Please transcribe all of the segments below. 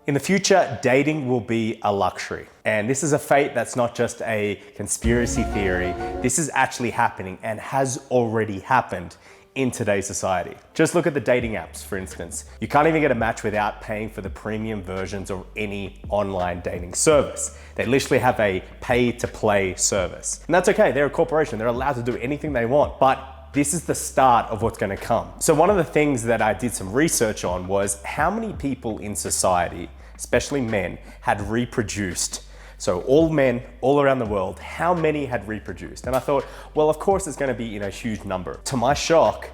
In the future, dating will be a luxury. And this is a fate that's not just a conspiracy theory. This is actually happening and has already happened in today's society. Just look at the dating apps, for instance. You can't even get a match without paying for the premium versions of any online dating service. They literally have a pay-to-play service. And that's okay, they're a corporation, they're allowed to do anything they want, but this is the start of what's gonna come. So one of the things that I did some research on was how many people in society, especially men, had reproduced. So all men all around the world, how many had reproduced? And I thought, well, of course it's gonna be a huge number. To my shock,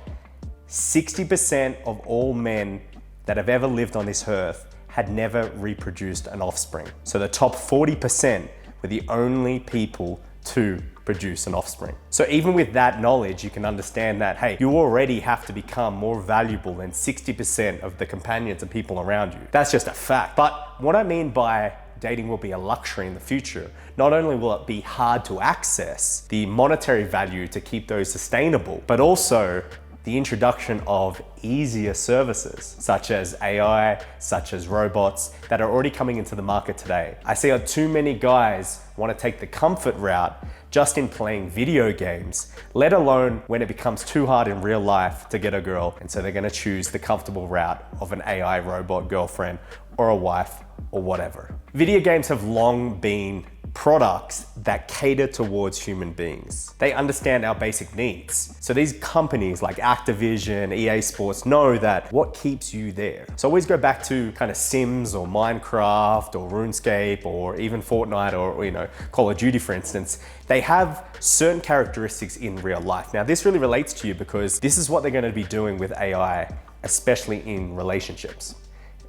60% of all men that have ever lived on this earth had never reproduced an offspring. So the top 40% were the only people to produce an offspring. So even with that knowledge, you can understand that, hey, you already have to become more valuable than 60% of the companions and people around you. That's just a fact. But what I mean by dating will be a luxury in the future, not only will it be hard to access, the monetary value to keep those sustainable, but also the introduction of easier services such as AI, such as robots that are already coming into the market today. I see how too many guys want to take the comfort route just in playing video games, let alone when it becomes too hard in real life to get a girl. And so they're going to choose the comfortable route of an AI robot girlfriend or a wife or whatever. Video games have long been products that cater towards human beings. They understand our basic needs. So these companies like Activision, EA Sports know that what keeps you there. So always go back to kind of Sims or Minecraft or RuneScape or even Fortnite or Call of Duty, for instance. They have certain characteristics in real life. Now this really relates to you because this is what they're going to be doing with AI, especially in relationships.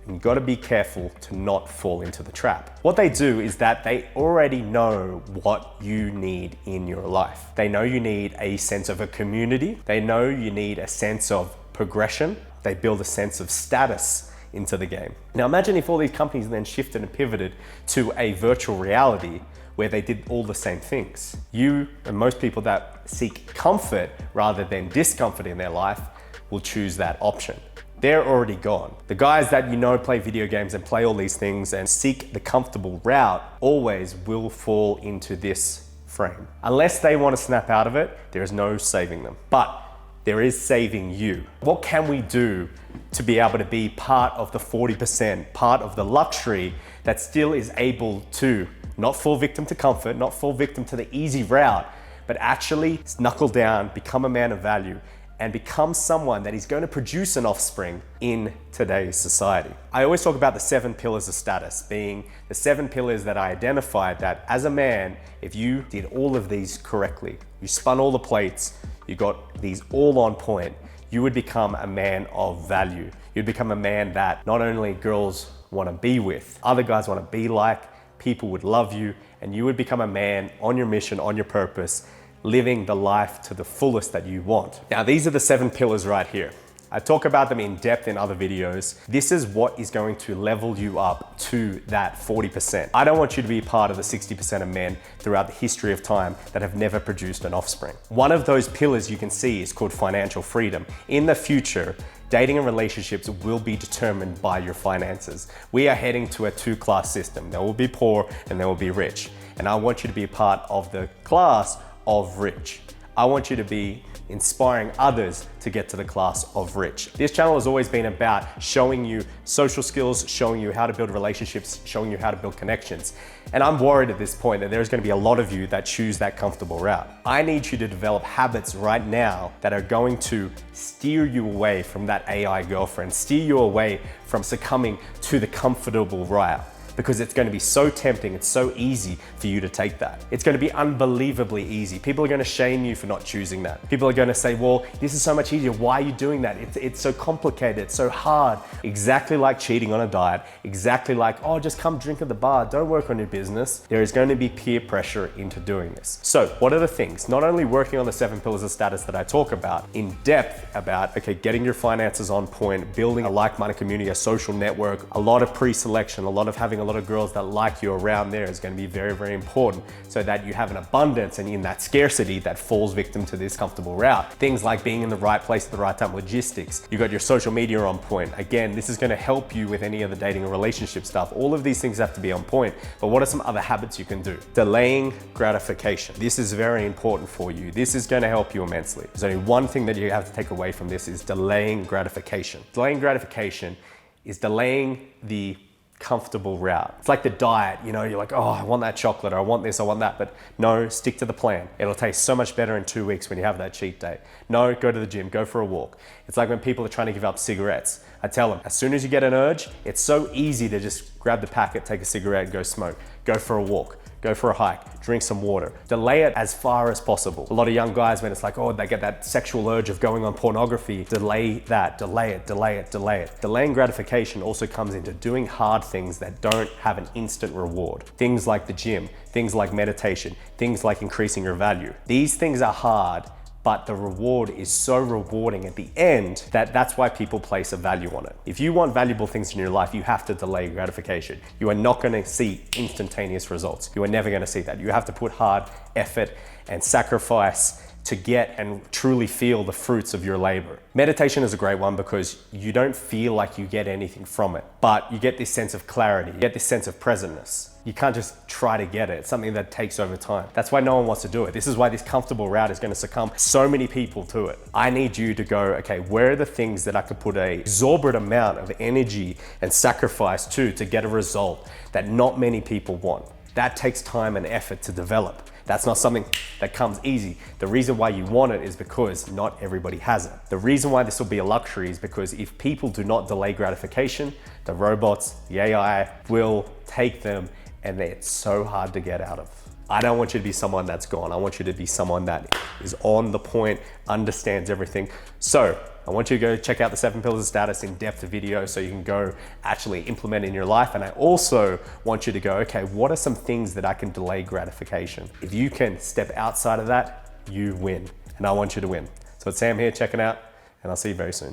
And you've got to be careful to not fall into the trap. What they do is that they already know what you need in your life. They know you need a sense of a community. They know you need a sense of progression. They build a sense of status into the game. Now imagine if all these companies then shifted and pivoted to a virtual reality where they did all the same things. You and most people that seek comfort rather than discomfort in their life will choose that option. They're already gone. The guys that play video games and play all these things and seek the comfortable route always will fall into this frame. Unless they want to snap out of it, there is no saving them. But there is saving you. What can we do to be able to be part of the 40%, part of the luxury that still is able to not fall victim to comfort, not fall victim to the easy route, but actually knuckle down, become a man of value, and become someone that is going to produce an offspring in today's society. I always talk about the 7 pillars of status, being the 7 pillars that I identified that as a man, if you did all of these correctly, you spun all the plates, you got these all on point, you would become a man of value. You'd become a man that not only girls want to be with, other guys want to be like, people would love you, and you would become a man on your mission, on your purpose, living the life to the fullest that you want. Now, these are the 7 pillars right here. I talk about them in depth in other videos. This is what is going to level you up to that 40%. I don't want you to be part of the 60% of men throughout the history of time that have never produced an offspring. One of those pillars you can see is called financial freedom. In the future, dating and relationships will be determined by your finances. We are heading to a 2-class system. There will be poor and there will be rich. And I want you to be a part of the class of rich. I want you to be inspiring others to get to the class of rich. This channel has always been about showing you social skills, showing you how to build relationships, showing you how to build connections. And I'm worried at this point that there's going to be a lot of you that choose that comfortable route. I need you to develop habits right now that are going to steer you away from that AI girlfriend, steer you away from succumbing to the comfortable route. Because it's going to be so tempting, it's so easy for you to take that. It's going to be unbelievably easy. People are going to shame you for not choosing that. People are going to say, well, this is so much easier. Why are you doing that? It's so complicated, it's so hard. Exactly like cheating on a diet, exactly like, oh, just come drink at the bar, don't work on your business. There is going to be peer pressure into doing this. So what are the things? Not only working on the 7 pillars of status that I talk about in depth about, okay, getting your finances on point, building a like-minded community, a social network, a lot of pre-selection, a lot of having a lot of girls that like you around there is going to be very, very important, so that you have an abundance, and in that scarcity that falls victim to this comfortable route. Things like being in the right place at the right time, logistics. You got your social media on point. Again, this is going to help you with any of the dating or relationship stuff. All of these things have to be on point. But what are some other habits you can do? Delaying gratification. This is very important for you. This is going to help you immensely. There's only one thing that you have to take away from this is delaying gratification. Delaying gratification is delaying the comfortable route. It's like the diet, you know, you're like, oh, I want that chocolate, or I want this, I want that, but no, stick to the plan. It'll taste so much better in 2 weeks when you have that cheat day. No, go to the gym, go for a walk. It's like when people are trying to give up cigarettes. I tell them, as soon as you get an urge, it's so easy to just grab the packet, take a cigarette, and go smoke. Go for a walk. Go for a hike, drink some water. Delay it as far as possible. A lot of young guys, when it's like, oh, they get that sexual urge of going on pornography, delay that, delay it, delay it, delay it. Delaying gratification also comes into doing hard things that don't have an instant reward. Things like the gym, things like meditation, things like increasing your value. These things are hard, but the reward is so rewarding at the end that that's why people place a value on it. If you want valuable things in your life, you have to delay gratification. You are not gonna see instantaneous results. You are never gonna see that. You have to put hard effort and sacrifice to get and truly feel the fruits of your labor. Meditation is a great one because you don't feel like you get anything from it, but you get this sense of clarity, you get this sense of presentness. You can't just try to get it. It's something that takes over time. That's why no one wants to do it. This is why this comfortable route is going to succumb so many people to it. I need you to go, okay, where are the things that I could put an exorbitant amount of energy and sacrifice to get a result that not many people want? That takes time and effort to develop. That's not something that comes easy. The reason why you want it is because not everybody has it. The reason why this will be a luxury is because if people do not delay gratification, the robots, the AI will take them, and it's so hard to get out of. I don't want you to be someone that's gone. I want you to be someone that is on the point, understands everything. So I want you to go check out the 7 Pillars of Status in-depth video so you can go actually implement in your life. And I also want you to go, okay, what are some things that I can delay gratification? If you can step outside of that, you win. And I want you to win. So it's Sam here checking out, and I'll see you very soon.